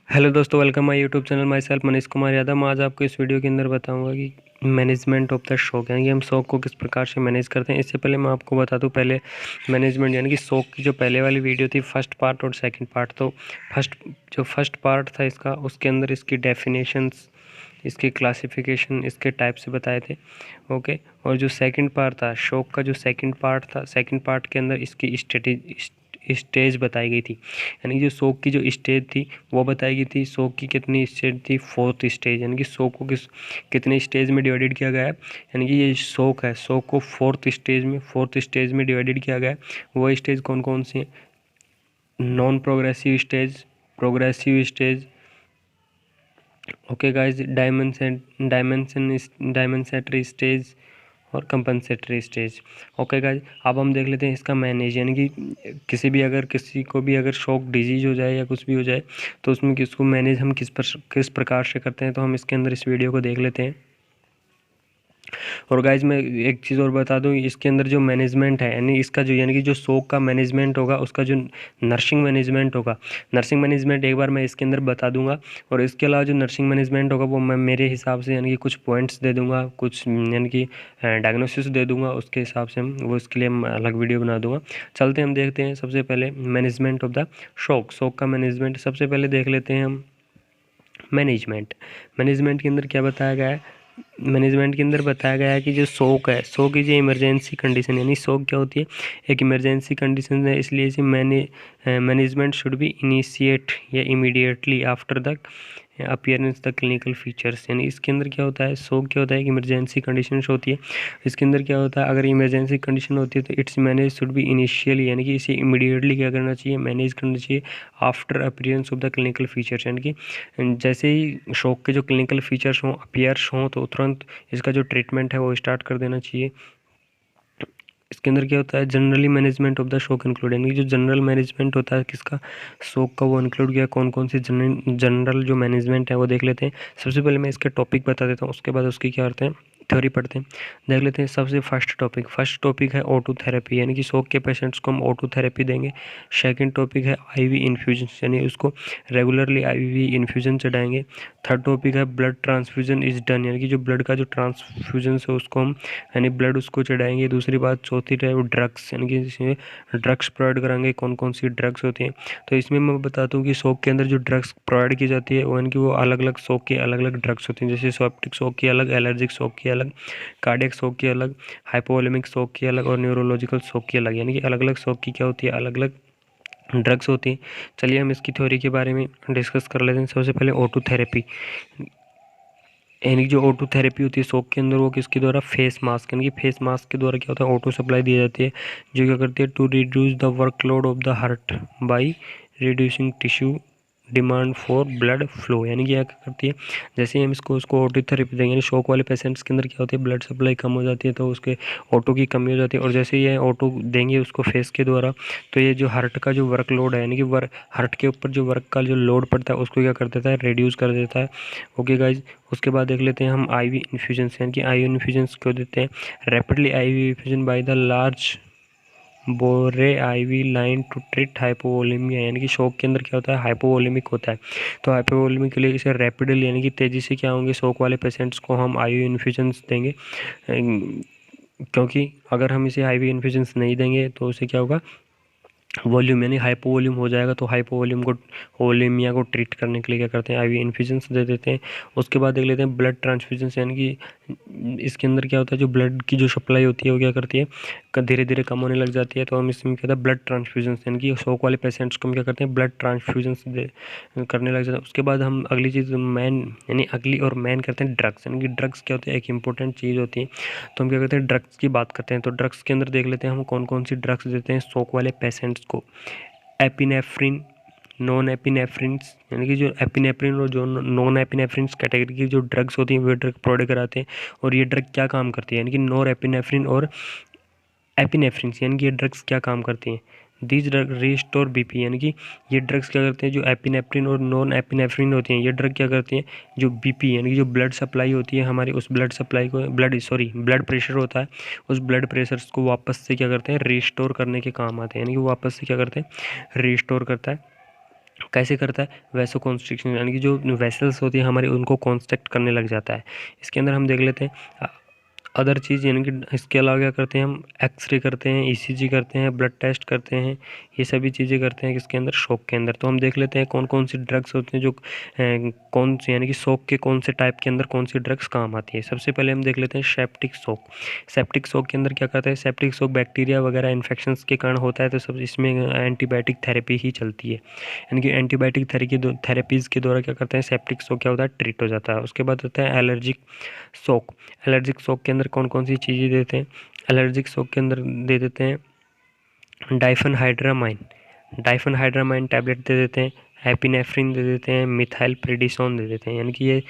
Hello दोस्तों, welcome my YouTube channel. My self Manish Kumar Yadav. मैं आज आपको इस वीडियो के अंदर बताऊंगा कि मैनेजमेंट ऑफ द शौक यानी कि हम शौक को किस प्रकार से मैनेज करते हैं। इससे पहले मैं आपको बता दूं, पहले मैनेजमेंट यानी कि शौक की जो पहले वाली वीडियो थी, फर्स्ट पार्ट और सेकंड पार्ट, तो फर्स्ट पार्ट था इसका, उसके अंदर इसकी डेफिनेशंस, इसकी क्लासिफिकेशन, इसके टाइप से बताए थे। ओके। और जो सेकंड पार्ट था शौक का, जो सेकंड पार्ट था, सेकंड पार्ट के अंदर इसकी स्टेज बताई गई थी। यानी कि जो शौक की जो स्टेज थी वो बताई गई थी। शौक की कितनी स्टेज थी? Fourth stage. यानी कि शौक को कितने स्टेज में डिवाइडेड किया गया है? यानी कि ये शौक है, शौक को फोर्थ स्टेज में डिवाइडेड किया गया है। वो स्टेज कौन कौन सी है? Non progressive stage, progressive stage, okay guys, dimensionary stage और कंपनसेटरी स्टेज। ओके गाइज, अब हम देख लेते हैं इसका मैनेज। यानी कि किसी को भी अगर शौक डिजीज हो जाए या कुछ भी हो जाए तो उसमें किसको मैनेज हम किस प्रकार से करते हैं, तो हम इसके अंदर इस वीडियो को देख लेते हैं। और गाइज मैं एक चीज़ और बता दूं, इसके अंदर जो मैनेजमेंट है, यानी कि जो शौक का मैनेजमेंट होगा, उसका जो नर्सिंग मैनेजमेंट होगा, नर्सिंग मैनेजमेंट एक बार मैं इसके अंदर बता दूंगा। और इसके अलावा जो नर्सिंग मैनेजमेंट होगा वो मैं मेरे हिसाब से यानी कि कुछ पॉइंट्स दे दूंगा, कुछ यानी कि डायग्नोसिस दे दूंगा, उसके हिसाब से वो इसके लिए मैं अलग वीडियो बना दूंगा। चलते हम देखते हैं सबसे पहले मैनेजमेंट ऑफ द शौक। शौक का मैनेजमेंट सबसे पहले देख लेते हैं हम। मैनेजमेंट मैनेजमेंट के अंदर क्या बताया गया है? मैनेजमेंट के अंदर बताया गया है कि जो शौक है, शौक इज ए इमरजेंसी कंडीशन। यानी शौक क्या होती है? एक इमरजेंसी कंडीशन है, इसलिए इसे मैनेजमेंट शुड बी इनिशिएट या immediately after the appearance the clinical features. यानी इसके अंदर क्या होता है, शौक क्या होता है कि इमरजेंसी कंडीशंस होती है। इसके अंदर क्या होता है, अगर इमरजेंसी कंडीशन होती है तो it's manage should be initially, यानी कि इसे इमीडिएटली क्या करना चाहिए, मैनेज करना चाहिए after appearance of the clinical features. यानी कि जैसे ही शौक के जो क्लिनिकल फीचर्स हों, अपीयर्स हों, तो तुरंत इसका जो ट्रीटमेंट है वो स्टार्ट कर देना चाहिए। इसके अंदर क्या होता है, जनरली मैनेजमेंट ऑफ द शौक इंक्लूड, यानी जो जनरल मैनेजमेंट होता है किसका, शौक का, वो इंक्लूड किया। कौन कौन सी जनरल जो मैनेजमेंट है वो देख लेते हैं। सबसे पहले मैं इसके टॉपिक बता देता हूँ, उसके बाद उसकी क्या करते हैं, थ्योरी पढ़ते हैं, देख लेते हैं। सबसे फर्स्ट टॉपिक है ऑटो थेरेपी, यानी कि शौक के पेशेंट्स को हम ऑटो थेरेपी देंगे। सेकंड टॉपिक है आईवी इन्फ्यूजन, यानी उसको रेगुलरली आईवी इन्फ्यूजन चढ़ाएंगे। थर्ड टॉपिक है ब्लड ट्रांसफ्यूजन इज डन, यानी कि जो ब्लड का जो ट्रांसफ्यूजन है उसको हम, यानी ब्लड उसको चढ़ाएंगे। दूसरी बात, चौथी है वो ड्रग्स, यानी कि इसमें ड्रग्स प्रोवाइड कराएंगे। कौन कौन सी ड्रग्स होती हैं, तो इसमें मैं बताता हूँ कि शौक के अंदर जो ड्रग्स प्रोवाइड की जाती है वो, यानी कि वो अलग अलग शौक की अलग अलग ड्रग्स होती हैं। जैसे सेप्टिक शौक की अलग, एलर्जिक शौक की अलग, कार्डियक शौक की अलग, हाइपोवोलेमिक शौक की अलग और न्यूरोलॉजिकल शौक की अलग। यानी कि अलग अलग शौक की क्या होती है, अलग अलग ड्रग्स होती हैं। चलिए हम इसकी थ्योरी के बारे में डिस्कस कर लेते हैं। सबसे पहले ऑटो थेरेपी, यानी जो ऑटो थेरेपी होती है शौक के अंदर, वो किसके द्वारा, फेस मास्क, यानी कि फेस मास्क के द्वारा क्या होता है, ऑटो सप्लाई दी जाती है, जो क्या करती है, to reduce the workload of the heart by reducing tissue demand for blood flow. यानी कि क्या करती है, जैसे ही हम उसको ऑटो थेरेपी देंगे, यानी शौक वाले पेशेंट्स के अंदर क्या होती है, ब्लड सप्लाई कम हो जाती है, तो उसके ऑटो की कमी हो जाती है। और जैसे ही ये ऑटो देंगे उसको फेस के द्वारा, तो ये जो हार्ट का जो वर्कलोड है, यानी कि हार्ट के ऊपर जो वर्क का जो लोड पड़ता है उसको क्या कर देता है, रिड्यूस कर देता है। ओके गाइज, उसके बाद देख लेते हैं हम आईवी इन्फ्यूजन्स, यानी कि आईवी इन्फ्यूजन्स क्यों देते हैं, rapidly IV infusion by the large bore IV line to treat hypovolemia. यानी कि शौक के अंदर क्या होता है, हाइपोवोलेमिक होता है, तो हाइपोवोलेमिक के लिए इसे रैपिडली, यानी कि तेज़ी से क्या होंगे, शौक वाले पेशेंट्स को हम आईवी इन्फ्यूजन्स देंगे। क्योंकि अगर हम इसे आईवी इन्फ्यूजन्स नहीं देंगे तो उसे क्या होगा, वॉल्यूम, यानी हाइपो वॉल्यूम हो जाएगा। तो हाइपो वॉल्यूम को, वॉल्यूमिया को ट्रीट करने के लिए क्या करते हैं, आईवी इन्फ्यूजन्स दे देते हैं। उसके बाद देख लेते हैं ब्लड ट्रांसफ्यूजन्स, यानी कि इसके अंदर क्या होता है, जो ब्लड की जो सप्लाई होती है वो क्या करती है, धीरे धीरे कम होने लग जाती है, तो हम इसमें क्या होता है, ब्लड ट्रांसफ्यूजन्स, यानी कि शौक वाले पेशेंट्स को हम क्या करते हैं, ब्लड ट्रांसफ्यूजन्स करने लग जाते हैं। उसके बाद हम अगली चीज़ मैन, यानी अगली और मैन करते हैं ड्रग्स, यानी कि ड्रग्स क्या होती है, एक इंपॉर्टेंट चीज़ होती है। तो हम क्या करते हैं, ड्रग्स की बात करते हैं। तो ड्रग्स के अंदर देख लेते हैं हम कौन कौन सी ड्रग्स देते हैं शौक वाले पेशेंट्स को। एपिनेफ्रिन, नॉन एपिनेफ्रिन्स, यानी कि जो एपिनेफ्रिन और जो नॉन एपिनेफ्रिन्स कैटेगरी की जो ड्रग्स होती हैं वो ड्रग प्रोवाइड कराते हैं। और ये ड्रग क्या काम करती है, यानी कि नॉर एपिनेफ्रिन और एपिनेफ्रिन्स, यानी कि ये ड्रग्स क्या काम करती हैं, दीज ड्रग रिस्टोर बीपी, यानी कि ये ड्रग्स क्या करते हैं, जो एपिनेफ्रिन और नॉन एपिनेफ्रिन होती हैं, ये ड्रग क्या करती हैं, जो बीपी, यानी कि जो ब्लड सप्लाई होती है हमारी, उस ब्लड सप्लाई को, ब्लड प्रेशर होता है, उस ब्लड प्रेशर को वापस से क्या करते हैं, रिस्टोर करने के काम आते हैं। यानी कि वापस से क्या करते हैं, रिस्टोर करता है। कैसे करता है, वैसो कॉन्स्ट्रिक्शन, यानी कि जो वेसल्स होती है हमारी उनको कॉन्स्ट्रक्ट करने लग जाता है। इसके अंदर हम देख लेते हैं अदर चीज़, यानी कि इसके अलावा क्या करते हैं हम, एक्सरे करते हैं, ईसीजी करते हैं, ब्लड टेस्ट करते हैं, ये सभी चीज़ें करते हैं किसके अंदर, शॉक के अंदर। तो हम देख लेते हैं कौन कौन सी ड्रग्स होती हैं जो कौन सी, यानी कि शॉक के कौन से टाइप के अंदर कौन सी ड्रग्स काम आती है। सबसे पहले हम देख लेते हैं सेप्टिक शॉक। सेप्टिक शॉक के अंदर क्या करता है, सेप्टिक शॉक बैक्टीरिया वगैरह इन्फेक्शंस के कारण होता है, तो सब इसमें एंटीबायोटिक थेरेपी ही चलती है, यानी कि एंटीबायोटिक थेरेपीज़ के द्वारा क्या करते हैं, सेप्टिक शॉक क्या होता है, ट्रीट हो जाता है। उसके बाद होता है एलर्जिक शॉक। एलर्जिक शॉक के अंदर कौन कौन सी चीज़ें देते हैं, एलर्जिक शॉक के अंदर दे देते हैं डाइफेनहाइड्रामाइन, डाइफेनहाइड्रामाइन टैबलेट दे देते हैं, एपिनेफ्रिन दे देते हैं, मिथाइल प्रेडिसोन दे देते हैं। यानी कि ये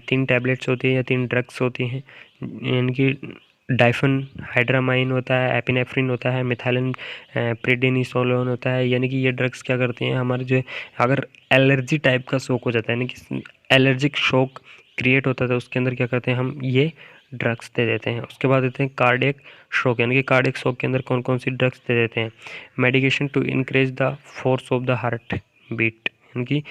3 टैबलेट्स होती हैं या 3 ड्रग्स होती हैं, यानी कि डाइफेनहाइड्रामाइन होता है, एपिनेफ्रिन होता है, मिथाइलिन प्रेडिनिसोलोन होता है। यानी कि ये ड्रग्स क्या करते हैं, हमारे जो अगर एलर्जी टाइप का शॉक हो जाता है, यानी कि एलर्जिक शॉक क्रिएट होता था, उसके अंदर क्या करते हैं हम, ये ड्रग्स दे देते हैं। उसके बाद देते हैं कार्डियक शॉक, यानी कि कार्डियक शॉक के अंदर कौन कौन सी ड्रग्स दे देते हैं, medication to increase the force of the heart beat. यानी कि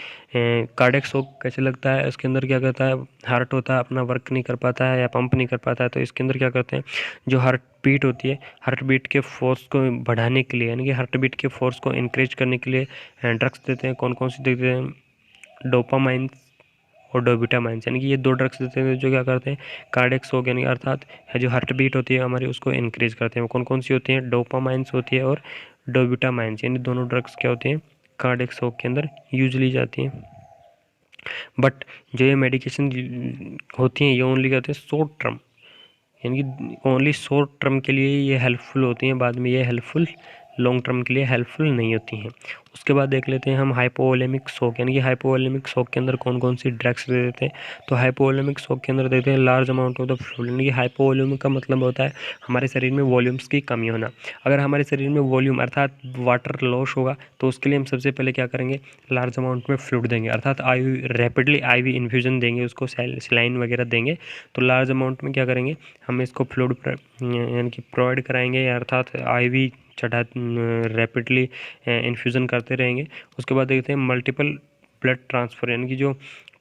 कार्डियक शॉक कैसे लगता है, इसके अंदर क्या करता है, हार्ट होता है अपना वर्क नहीं कर पाता है या पंप नहीं कर पाता है, तो इसके अंदर क्या करते हैं, जो हार्ट बीट होती है, हार्ट बीट के फोर्स को बढ़ाने के लिए, यानी कि हार्ट बीट के फोर्स को इंक्रीज करने के लिए ड्रग्स देते हैं। कौन कौन सी देते हैं, डोपामाइन और डोब्यूटामाइंस, यानी कि ये 2 ड्रग्स देते हैं जो क्या करते हैं, कार्डियक शॉक यानी अर्थात जो हार्ट बीट होती है हमारी उसको इंक्रीज करते हैं। वो कौन कौन सी होती हैं, डोपामाइंस होती है और डोब्यूटामाइंस, यानी दोनों ड्रग्स क्या होती हैं, कार्डियक शॉक के अंदर यूज ली जाती हैं। बट जो ये मेडिकेशन होती हैं ये ओनली कहते हैं शॉर्ट टर्म, यानी कि ओनली शॉर्ट टर्म के लिए ये हेल्पफुल होती हैं, बाद में ये हेल्पफुल लॉन्ग टर्म के लिए हेल्पफुल नहीं होती हैं। उसके बाद देख लेते हैं हम हाइपोवोलेमिक शॉक, यानी कि हाइपोवोलेमिक शॉक के अंदर कौन कौन सी ड्रग्स दे देते हैं, तो हाइपोवोलेमिक शॉक के अंदर देते हैं large amount of the fluid, यानी कि हाइपोवोलेमिक का मतलब होता है हमारे शरीर में वॉल्यूम्स की कमी होना। अगर हमारे शरीर में वॉल्यूम अर्थात वाटर लॉस होगा तो उसके लिए हम सबसे पहले क्या करेंगे, लार्ज अमाउंट में फ्लूइड देंगे, अर्थात रैपिडली IV इन्फ्यूजन देंगे, उसको सेलाइन वगैरह देंगे, तो लार्ज अमाउंट में क्या करेंगे हम इसको फ्लूइड यानी कि प्रोवाइड कराएंगे, अर्थात IV चढ़ा रैपिडली इन्फ्यूज़न करते रहेंगे। उसके बाद देखते हैं मल्टीपल ब्लड ट्रांसफ़र, यानी कि जो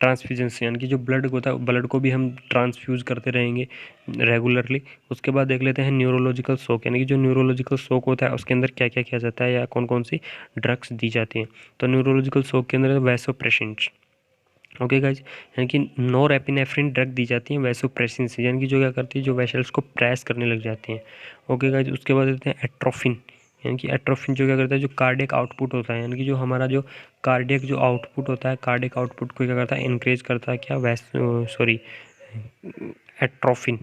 ट्रांसफ्यूजन से, यानी कि जो ब्लड होता है ब्लड को भी हम ट्रांसफ्यूज़ करते रहेंगे रेगुलरली। उसके बाद देख लेते हैं न्यूरोलॉजिकल शॉक, यानी कि जो न्यूरोलॉजिकल शॉक होता है उसके अंदर क्या क्या किया जाता है या कौन कौन सी ड्रग्स दी जाती हैं। तो न्यूरोलॉजिकल शॉक के अंदर वैसोप्रेसिन, ओके गाइज, यानी कि नॉरएपिनेफ्रिन ड्रग दी जाती है वैसोप्रेसिन से, यानी कि जो क्या करती है, जो वेसल्स को प्रेस करने लग जाती हैं। ओके गाइज, उसके बाद देते हैं एट्रोफिन, यानी कि एट्रोफिन जो क्या करता है, जो कार्डियक आउटपुट होता है, यानी कि जो हमारा जो कार्डियक जो आउटपुट होता है, कार्डियक आउटपुट को क्या करता है, इंक्रीज करता है, क्या एट्रोफिन,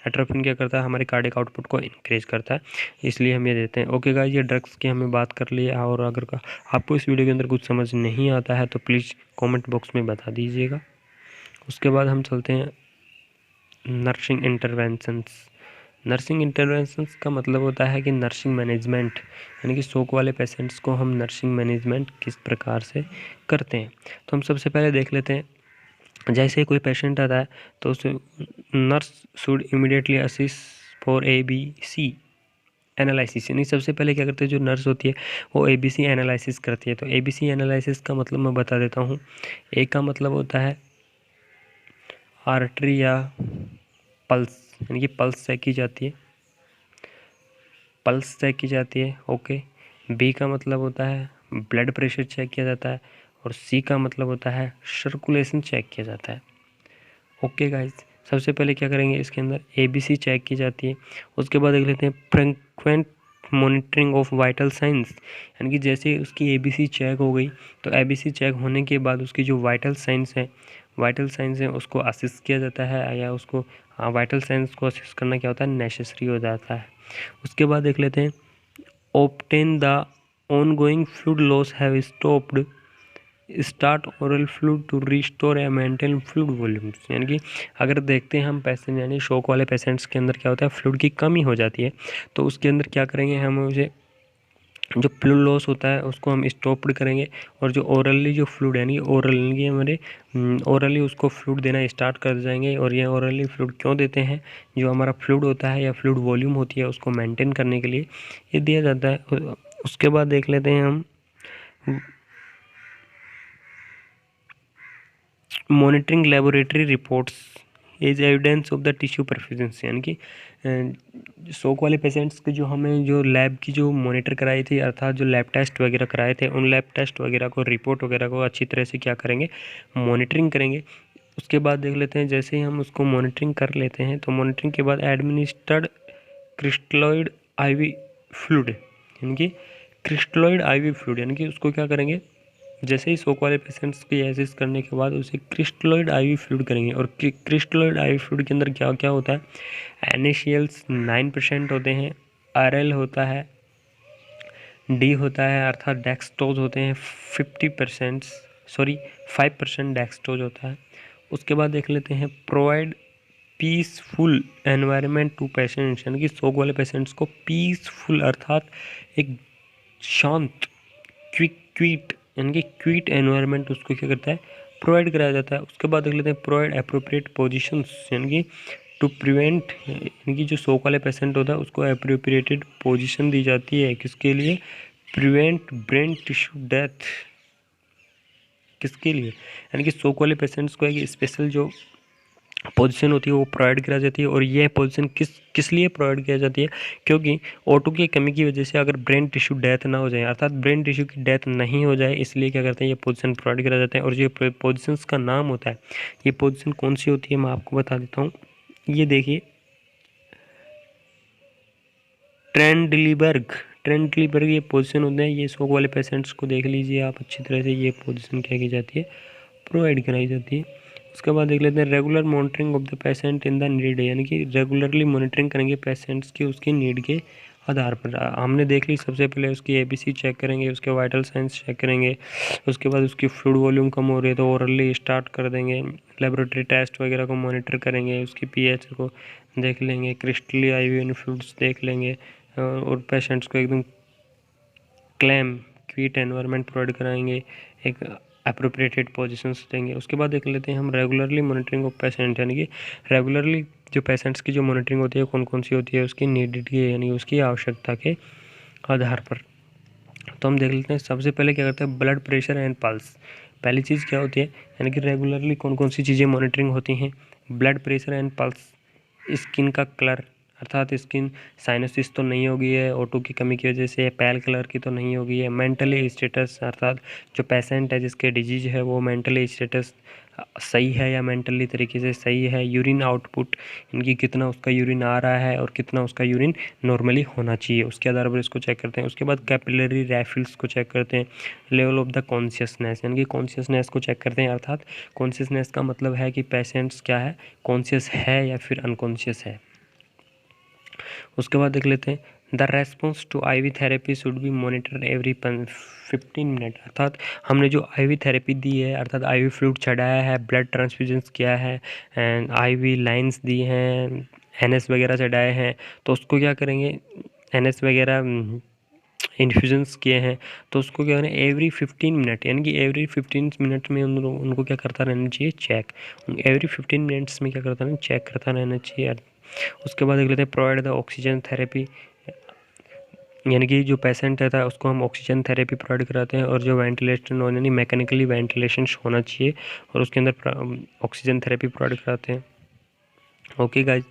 एट्रोफिन क्या करता है, हमारे कार्डियक आउटपुट को इंक्रीज करता है, इसलिए हम ये देते हैं। ओके गाइस, ये ड्रग्स की हमें बात कर ली है, और अगर आपको इस वीडियो के अंदर कुछ समझ नहीं आता है तो प्लीज़ कमेंट बॉक्स में बता दीजिएगा। उसके बाद हम चलते हैं नर्सिंग इंटरवेंशंस। नर्सिंग इंटरवेंशंस का मतलब होता है कि नर्सिंग मैनेजमेंट, यानी कि शौक वाले पेशेंट्स को हम नर्सिंग मैनेजमेंट किस प्रकार से करते हैं। तो हम सबसे पहले देख लेते हैं, जैसे ही कोई पेशेंट आता है तो उसे nurse should immediately assist for ABC analysis, यानी सबसे पहले क्या करते हैं, जो नर्स होती है वो ABC एनालिसिस करती है। तो ABC एनालिसिस का मतलब मैं बता देता हूँ। एक का मतलब होता है आर्टरी या पल्स, यानी कि पल्स चेक की जाती है, पल्स चेक की जाती है। ओके, B का मतलब होता है ब्लड प्रेशर चेक किया जाता है, और C का मतलब होता है सर्कुलेशन चेक किया जाता है। ओके गाइस, सबसे पहले क्या करेंगे, इसके अंदर ABC चेक की जाती है। उसके बाद देख लेते हैं frequent monitoring of vital science, यानी कि जैसे उसकी ABC चेक हो गई तो ABC चेक होने के बाद उसकी जो वाइटल साइंस है उसको असिस्ट किया जाता है, या उसको वाइटल साइंस को असिस्ट करना क्या होता है, नेसेसरी हो जाता है। उसके बाद देख लेते हैं obtain the ongoing fluid loss have stopped, start oral fluid to restore या मेंटेन फ्लूइड वॉल्यूम्स, यानी कि अगर देखते हैं हम पेशेंट, यानी शौक वाले पेशेंट्स के अंदर क्या होता है, फ्लूइड की कमी हो जाती है, तो उसके अंदर क्या करेंगे हम, उसे जो फ्लूइड लॉस होता है उसको हम स्टॉप्ड करेंगे, और जो ओरली जो फ्लूइड यानी ओरली हमारे ओरली उसको फ्लूइड देना स्टार्ट कर जाएंगे। और ये ओरली फ्लूइड क्यों देते हैं, जो हमारा फ्लूइड होता है या फ्लूइड वॉल्यूम होती है उसको मेंटेन करने के लिए ये दिया जाता है। उसके बाद देख लेते हैं हम monitoring laboratory reports is evidence of the tissue perfusions, यानी कि शोक वाले पेशेंट्स के जो हमें जो लैब की जो मॉनिटर कराई थी, अर्थात जो लैब टेस्ट वगैरह कराए थे, उन लैब टेस्ट वगैरह को, रिपोर्ट वगैरह को अच्छी तरह से क्या करेंगे, मॉनिटरिंग करेंगे। उसके बाद देख लेते हैं, जैसे ही हम उसको मॉनिटरिंग कर लेते हैं तो मॉनिटरिंग के बाद एडमिनिस्टर्ड क्रिस्टलॉइड आईवी फ्लूइड, यानी कि क्रिस्टलॉइड आईवी फ्लूइड, यानी कि उसको क्या करेंगे, जैसे ही शोक वाले पेशेंट्स की एसिस करने के बाद उसे क्रिस्टलॉइड आईवी फ्लूइड करेंगे। और क्रिस्टलॉइड आईवी फ्लूइड के अंदर क्या क्या होता है, NaCl's 9% होते हैं, RL होता है, डी होता है अर्थात डेक्सटोज होते हैं 50%, सॉरी 5% डेक्सटोज होता है। उसके बाद देख लेते हैं provide peaceful environment to patients, यानी कि शोक वाले पेशेंट्स को पीसफुल अर्थात एक शांत क्वीट यानी कि क्वीट एनवायरनमेंट उसको क्या करता है, प्रोवाइड कराया जाता है। उसके बाद देख लेते हैं प्रोवाइड अप्रोप्रिएट पोजीशंस, यानी कि टू प्रिवेंट, यानी कि जो शोक वाले पेशेंट होता है उसको अप्रोप्रिएटेड पोजीशन दी जाती है, किसके लिए, प्रिवेंट ब्रेन टिश्यू डेथ, किसके लिए, यानी कि शोक वाले पेशेंट्स को एक स्पेशल जो पोजीशन होती है वो प्रोवाइड कराई जाती है। और यह पोजीशन किस लिए प्रोवाइड किया जाती है, क्योंकि O2 की कमी की वजह से अगर ब्रेन टिश्यू डेथ ना हो जाए, अर्थात ब्रेन टिश्यू की डेथ नहीं हो जाए, इसलिए क्या करते हैं, ये पोजीशन प्रोवाइड कराया जाता है। और ये पोजीशंस का नाम होता है, ये पोजीशन कौन सी होती है मैं आपको बता देता हूँ। ये देखिए ट्रेंडलिबर्ग ये पोजीशन होते हैं। ये शोक वाले पेशेंट्स को देख लीजिए आप अच्छी तरह से, ये पोजीशन क्या की जाती है, प्रोवाइड कराई जाती है। उसके बाद देख लेते हैं regular monitoring of the patient in the need, यानी कि रेगुलरली मॉनिटरिंग करेंगे पेशेंट्स की उसकी नीड के आधार पर। हमने देख ली, सबसे पहले उसकी ABC चेक करेंगे, उसके वाइटल साइंस चेक करेंगे, उसके बाद उसकी फ्लूइड वॉल्यूम कम हो रही है तो ओरली स्टार्ट कर देंगे, लेबोरेटरी टेस्ट वगैरह को मॉनिटर करेंगे, उसकी pH को देख लेंगे, क्रिस्टली IV फ्लूइड्स देख लेंगे, और पेशेंट्स को एकदम क्लैम क्वीट एनवायरनमेंट प्रोवाइड कराएंगे, एक अप्रोप्रिएटेड पोजीशंस देंगे। उसके बाद देख लेते हैं हम रेगुलरली मॉनिटरिंग ऑफ पेशेंट, यानी कि रेगुलरली जो पेशेंट्स की जो मॉनिटरिंग होती है कौन कौन सी होती है, उसकी नीडेड की, यानी उसकी आवश्यकता के आधार पर। तो हम देख लेते हैं, सबसे पहले क्या करते हैं, ब्लड प्रेशर एंड पल्स। पहली चीज़ क्या होती है, यानी कि रेगुलरली कौन कौन सी चीज़ें मॉनिटरिंग होती हैं, blood pressure and pulse, skin का कलर, अर्थात स्किन साइनोसिस तो नहीं होगी है O2 की कमी की वजह से, पैल कलर की तो नहीं होगी है, मेंटली स्टेटस, अर्थात जो पेशेंट है जिसके डिजीज है वो मेंटली स्टेटस सही है या मेंटली तरीके से सही है, यूरिन आउटपुट, इनकी कितना उसका यूरिन आ रहा है और कितना उसका यूरिन नॉर्मली होना चाहिए, उसके आधार पर इसको चेक करते हैं। उसके बाद कैपिलरी रैफिल्स को चेक करते हैं, लेवल ऑफ द कॉन्शियसनेस, यानी कि कॉन्शियसनेस को चेक करते हैं, अर्थात कॉन्शियसनेस का मतलब है कि पेशेंट्स क्या है, कॉन्शियस है या फिर अनकॉन्शियस है। उसके बाद देख लेते हैं, the response to IV therapy should be monitor every 15 minute, अर्थात हमने जो IV थेरेपी दी है, अर्थात IV फ्लूइड चढ़ाया है, ब्लड ट्रांसफ्यूजन्स किया है एंड IV लाइंस दी हैं, NS वगैरह चढ़ाए हैं, तो उसको क्या करेंगे, NS वगैरह इन्फ्यूजन्स किए हैं, तो उसको क्या करें, एवरी 15 मिनट, यानी कि एवरी 15 मिनट में उनको क्या करता रहना चाहिए, चेक, एवरी 15 मिनट्स में क्या करता रहना, चेक करता रहना चाहिए। उसके बाद देख लेते हैं प्रोवाइड द ऑक्सीजन थेरेपी, यानी कि जो पेशेंट रहता है उसको हम ऑक्सीजन थेरेपी प्रोवाइड कराते हैं, और जो वेंटिलेशन यानी मैकेनिकली वेंटिलेशन होना चाहिए और उसके अंदर ऑक्सीजन थेरेपी प्रोवाइड कराते हैं। ओके गाइज,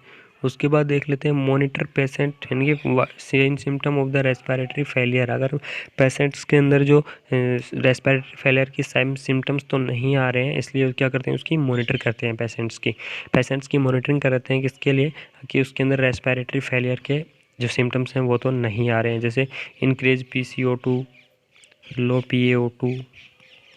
उसके बाद देख लेते हैं मॉनिटर पेशेंट, यानी कि same symptom of the respiratory failure, अगर पेशेंट्स के अंदर जो रेस्पिरेटरी फेलियर की सेम सिम्टम्स तो नहीं आ रहे हैं, इसलिए क्या करते हैं, उसकी मॉनिटर करते हैं, पेशेंट्स की मॉनिटरिंग कराते हैं, किसके लिए, कि उसके अंदर रेस्पिरेटरी फेलियर के जो सिम्टम्स हैं वो तो नहीं आ रहे हैं, जैसे इंक्रीज PCO2, लो PaO2।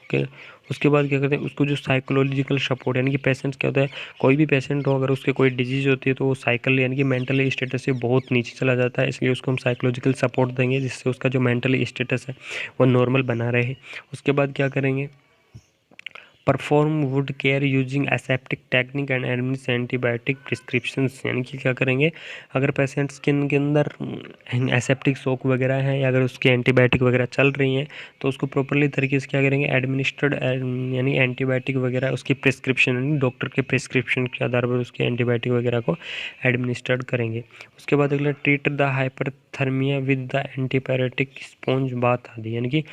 ओके, उसके बाद क्या करते हैं, उसको जो साइकोलॉजिकल सपोर्ट, यानी कि पेशेंट्स क्या होता है, कोई भी पेशेंट हो अगर उसके कोई डिजीज़ होती है तो वो साइकिल यानी कि मेंटली स्टेटस से बहुत नीचे चला जाता है, इसलिए उसको हम साइकोलॉजिकल सपोर्ट देंगे जिससे उसका जो मेंटली स्टेटस है वो नॉर्मल बना रहे। उसके बाद क्या करेंगे, perform would care using aseptic technique and administrate antibiotic prescriptions, यानी कि क्या करेंगे, अगर पेशेंट स्किन के अंदर एसेप्टिक शॉक वगैरह है या अगर उसकी एंटीबायोटिक वगैरह चल रही हैं तो उसको प्रॉपरली तरीके से क्या करेंगे, एडमिनिस्टर्ड यानी एंटीबायोटिक वगैरह उसकी प्रिस्क्रिप्शन, यानी डॉक्टर के प्रिस्क्रिप्शन के आधार पर उसकी एंटीबायोटिक वगैरह को एडमिनिस्टर्ड करेंगे। उसके बाद अगला treat the hyperthermia with the antibiotic sponge bath आदि, यानी कि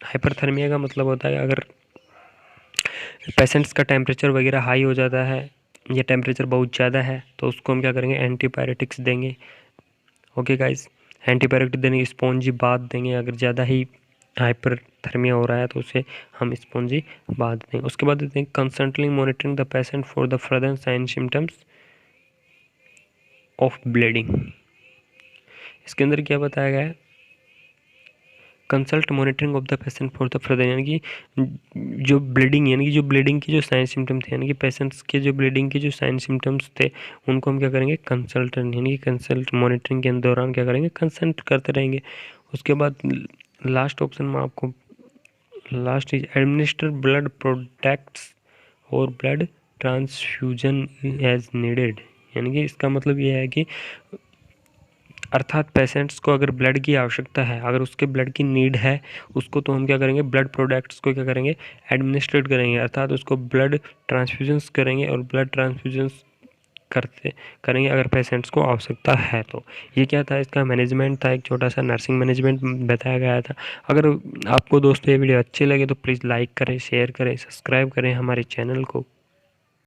हाइपरथर्मिया का मतलब होता है अगर पेशेंट्स का टेम्परेचर वगैरह हाई हो जाता है या टेम्परेचर बहुत ज़्यादा है तो उसको हम क्या करेंगे, एंटीपायरेटिक्स देंगे। ओके गाइस, एंटीपायरेटिक देंगे, स्पॉन्जी बाथ देंगे। अगर ज़्यादा ही हाइपरथर्मिया हो रहा है तो उसे हम स्पॉन्जी बाथ देंगे। उसके बाद देते हैं constantly monitoring the patient for the further sign symptoms of bleeding. इसके अंदर क्या बताया गया है, constant monitoring of the patient for the further, यानी कि जो ब्लीडिंग, यानी कि जो ब्लीडिंग की जो साइन सिम्टम थे, यानी कि पेशेंट्स के जो ब्लीडिंग के जो साइन सिम्टम्स थे उनको हम क्या करेंगे, कंसल्ट यानी कि कंसल्ट मॉनिटरिंग के दौरान क्या करेंगे, कंसल्ट करते रहेंगे। उसके बाद लास्ट ऑप्शन में आपको last is administer blood products और ब्लड ट्रांसफ्यूजन एज नीडेड, यानी कि इसका मतलब ये है कि अर्थात पेशेंट्स को अगर ब्लड की आवश्यकता है, अगर उसके ब्लड की नीड है उसको, तो हम क्या करेंगे, ब्लड प्रोडक्ट्स को क्या करेंगे, एडमिनिस्ट्रेट करेंगे, अर्थात उसको ब्लड ट्रांसफ्यूजन्स करेंगे और ब्लड ट्रांसफ्यूजन्स करते करेंगे अगर पेशेंट्स को आवश्यकता है तो। ये क्या था, इसका मैनेजमेंट था, एक छोटा सा नर्सिंग मैनेजमेंट बताया गया था। अगर आपको दोस्तों ये वीडियो अच्छी लगे तो प्लीज़ लाइक करें, शेयर करें, सब्सक्राइब करें हमारे चैनल को।